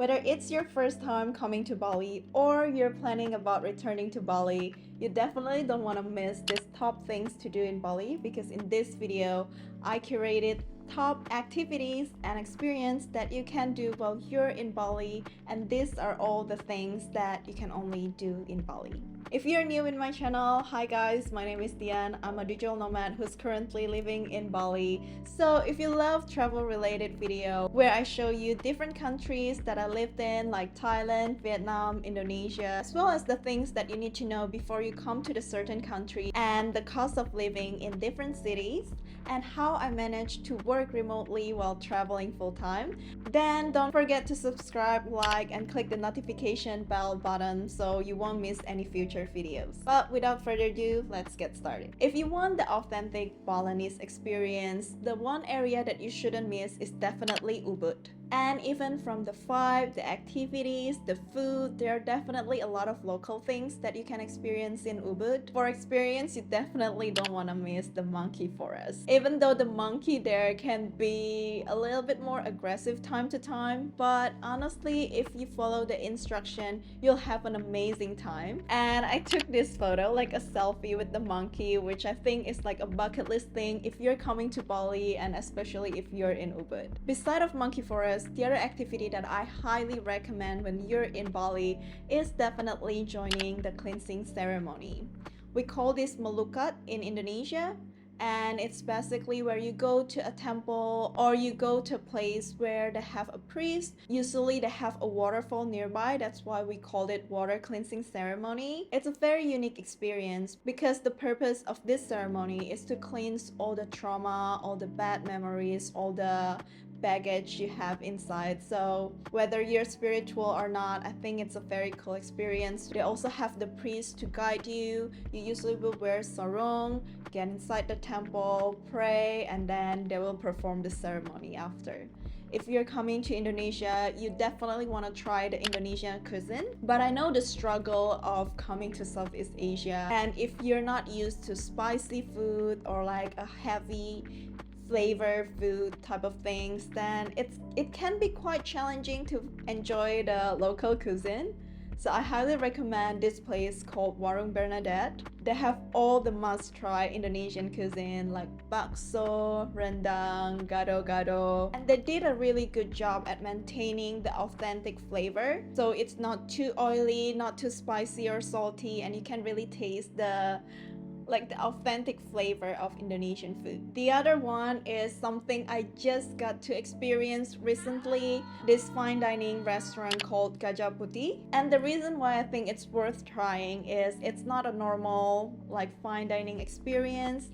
Whether it's your first time coming to Bali or you're planning about returning to Bali, you definitely don't want to miss these top things to do in Bali, because in this video, I curated top activities and experience that you can do while you're in Bali, and these are all the things that you can only do in Bali. If you're new in my channel, hi guys, my name is Dian. I'm a digital nomad who's currently living in Bali. So if you love travel related video where I show you different countries that I lived in, like Thailand, Vietnam, Indonesia, as well as the things that you need to know before you come to the certain country, and the cost of living in different cities, and how I managed to work remotely while traveling full-time, then don't forget to subscribe, like, and click the notification bell button so you won't miss any future videos. But without further ado, let's get started. If you want the authentic Balinese experience, the one area that you shouldn't miss is definitely Ubud. And even from the vibe, the activities, the food, there are definitely a lot of local things that you can experience in Ubud. For experience, you definitely don't want to miss the monkey forest. Even though the monkey there can be a little bit more aggressive time to time, but honestly, if you follow the instruction, you'll have an amazing time. And I took this photo, like a selfie with the monkey, which I think is like a bucket list thing if you're coming to Bali, and especially if you're in Ubud. Beside of monkey forest, the other activity that I highly recommend when you're in Bali is definitely joining the cleansing ceremony. We call this melukat in Indonesia, and it's basically where you go to a temple or you go to a place where they have a priest. Usually they have a waterfall nearby, that's why we called it water cleansing ceremony. It's a very unique experience because the purpose of this ceremony is to cleanse all the trauma, all the bad memories, all the baggage you have inside. So whether you're spiritual or not, I think it's a very cool experience. They also have the priest to guide you. You usually will wear sarong, get inside the temple, pray, and then they will perform the ceremony after. If you're coming to Indonesia, you definitely want to try the Indonesian cuisine. But I know the struggle of coming to Southeast Asia, and if you're not used to spicy food or like a heavy flavor food type of things, then it can be quite challenging to enjoy the local cuisine. So I highly recommend this place called Warung Bernadette. They have all the must-try Indonesian cuisine like bakso, rendang, gado-gado, and they did a really good job at maintaining the authentic flavor. So it's not too oily, not too spicy or salty, and you can really taste the authentic flavor of Indonesian food. The other one is something I just got to experience recently, this fine dining restaurant called Gajah Putih. And the reason why I think it's worth trying is it's not a normal fine dining experience,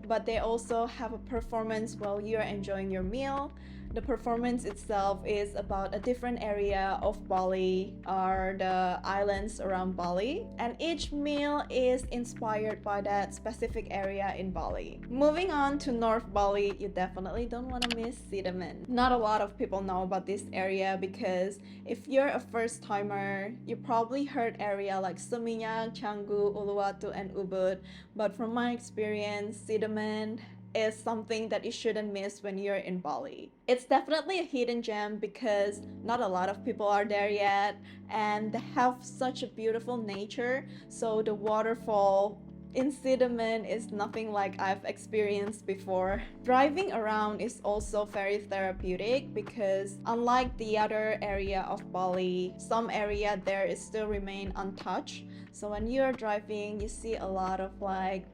but they also have a performance while you're enjoying your meal. The performance itself is about a different area of Bali or the islands around Bali, and each meal is inspired by that specific area in Bali. Moving on to North Bali, you definitely don't want to miss Cidon. Not a lot of people know about this area because if you're a first timer, you probably heard area like Seminyak, Canggu, Uluwatu, and Ubud, but from my experience, Cidon is something that you shouldn't miss when you're in Bali. It's definitely a hidden gem because not a lot of people are there yet, and they have such a beautiful nature. So the waterfall in Cidon is nothing like I've experienced before. Driving around is also very therapeutic because unlike the other area of Bali, some area there is still remain untouched. So when you're driving, you see a lot of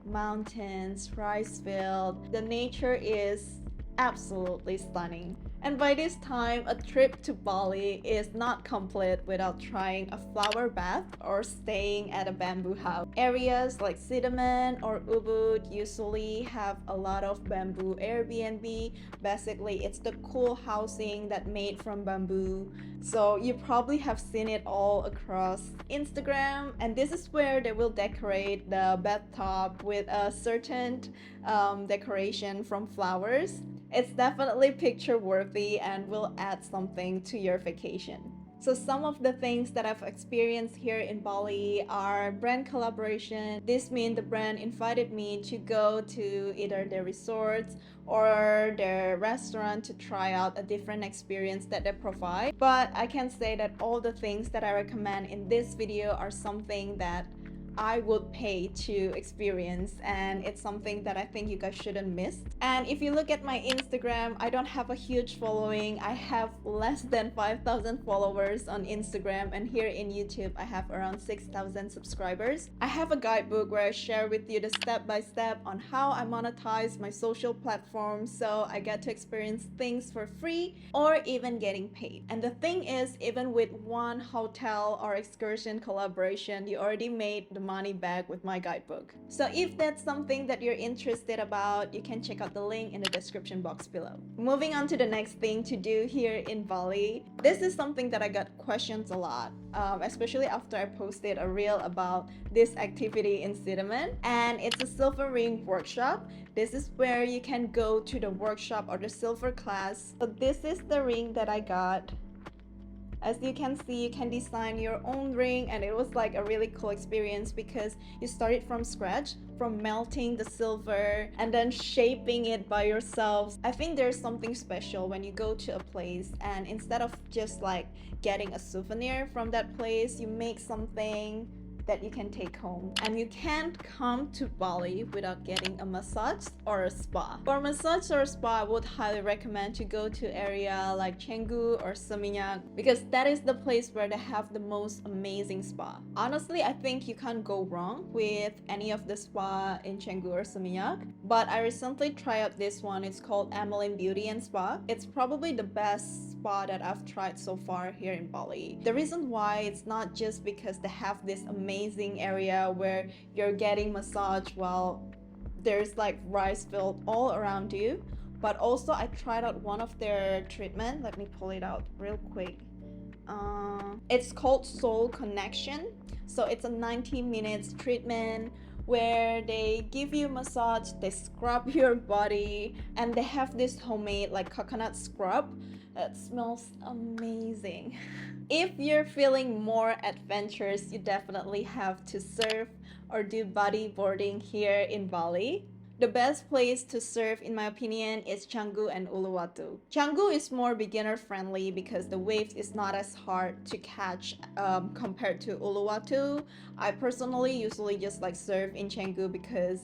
mountains, rice field. The nature is absolutely stunning. And by this time, a trip to Bali is not complete without trying a flower bath or staying at a bamboo house. Areas like Cidon or Ubud usually have a lot of bamboo Airbnb. Basically, it's the cool housing that made from bamboo. So you probably have seen it all across Instagram, and this is where they will decorate the bathtub with a certain decoration from flowers. It's definitely picture worthy and will add something to your vacation. So some of the things that I've experienced here in Bali are brand collaboration. This means the brand invited me to go to either their resorts or their restaurant to try out a different experience that they provide. But I can say that all the things that I recommend in this video are something that I would pay to experience, and it's something that I think you guys shouldn't miss. And if you look at my Instagram, I don't have a huge following. I have less than 5,000 followers on Instagram, and here in YouTube I have around 6,000 subscribers. I have a guidebook where I share with you the step-by-step on how I monetize my social platforms, so I get to experience things for free or even getting paid. And the thing is, even with one hotel or excursion collaboration, you already made the money back with my guidebook. So if that's something that you're interested about, you can check out the link in the description box below. Moving on to the next thing to do here in Bali. This is something that I got questions a lot, especially after I posted a reel about this activity in Cidon, and it's a silver ring workshop. This is where you can go to the workshop or the silver class. So this is the ring that I got. As you can see, you can design your own ring, and it was like a really cool experience because you started from scratch, from melting the silver and then shaping it by yourself. I think there's something special when you go to a place and instead of just like getting a souvenir from that place, you make something that you can take home. And you can't come to Bali without getting a massage or a spa. For massage or spa, I would highly recommend to go to area like Canggu or Seminyak because that is the place where they have the most amazing spa. Honestly, I think you can't go wrong with any of the spa in Canggu or Seminyak. But I recently tried out this one. It's called Emeline Beauty and Spa. It's probably the best spa that I've tried so far here in Bali. The reason why it's not just because they have this amazing area where you're getting massage while there's like rice field all around you, but also I tried out one of their treatment. Let me pull it out real quick. It's called Soul Connection. So it's a 90 minutes treatment where they give you massage, they scrub your body, and they have this homemade like coconut scrub. It smells amazing. If you're feeling more adventurous, you definitely have to surf or do bodyboarding here in Bali. The best place to surf, in my opinion, is Canggu and Uluwatu. Canggu is more beginner friendly because the waves is not as hard to catch compared to Uluwatu. I personally usually just like surf in Canggu because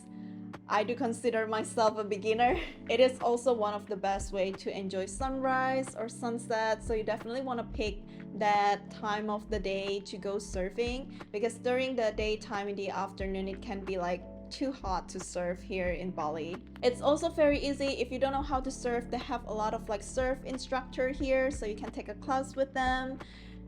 I do consider myself a beginner. It is also one of the best way to enjoy sunrise or sunset, so you definitely want to pick that time of the day to go surfing because during the daytime in the afternoon it can be like too hot to surf here in Bali. It's also very easy. If you don't know how to surf, they have a lot of like surf instructor here, so you can take a class with them.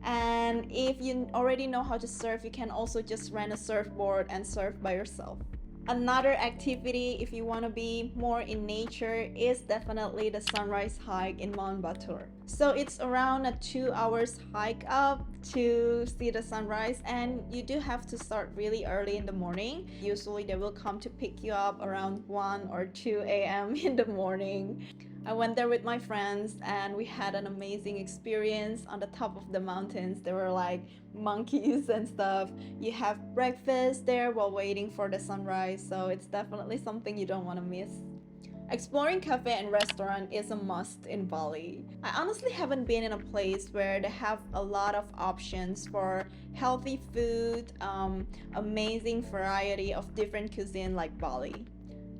And if you already know how to surf, you can also just rent a surfboard and surf by yourself. Another activity, if you want to be more in nature, is definitely the sunrise hike in Mount Batur. So it's around a 2 hours hike up to see the sunrise, and you do have to start really early in the morning. Usually they will come to pick you up around 1 or 2 a.m. in the morning. I went there with my friends and we had an amazing experience on the top of the mountains. There were like monkeys and stuff. You have breakfast there while waiting for the sunrise, so it's definitely something you don't want to miss. Exploring cafe and restaurant is a must in Bali. I honestly haven't been in a place where they have a lot of options for healthy food, amazing variety of different cuisine like Bali.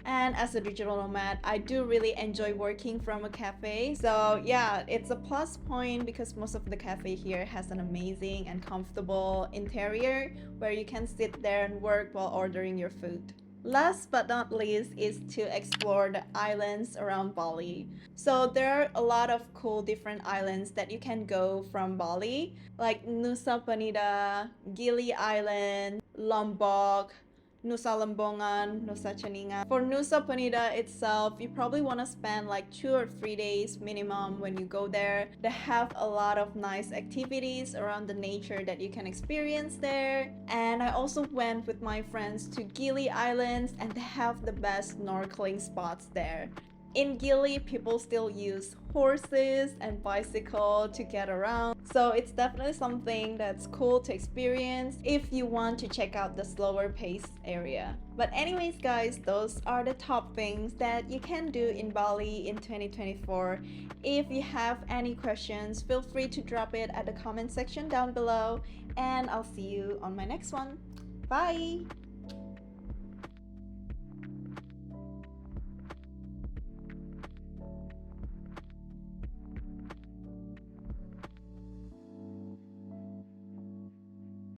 And as a digital nomad, I do really enjoy working from a cafe. So yeah, it's a plus point because most of the cafe here has an amazing and comfortable interior where you can sit there and work while ordering your food. Last but not least is to explore the islands around Bali. So there are a lot of cool different islands that you can go from Bali, like Nusa Penida, Gili Island, Lombok, Nusa Lembongan, Nusa Ceningan. For Nusa Penida itself, you probably want to spend like 2 or 3 days minimum when you go there. They have a lot of nice activities around the nature that you can experience there. And I also went with my friends to Gili Islands, and they have the best snorkeling spots there. In Gili, people still use horses and bicycle to get around. So it's definitely something that's cool to experience if you want to check out the slower paced area. But anyways guys, those are the top things that you can do in Bali in 2024. If you have any questions, feel free to drop it at the comment section down below, and I'll see you on my next one. Bye!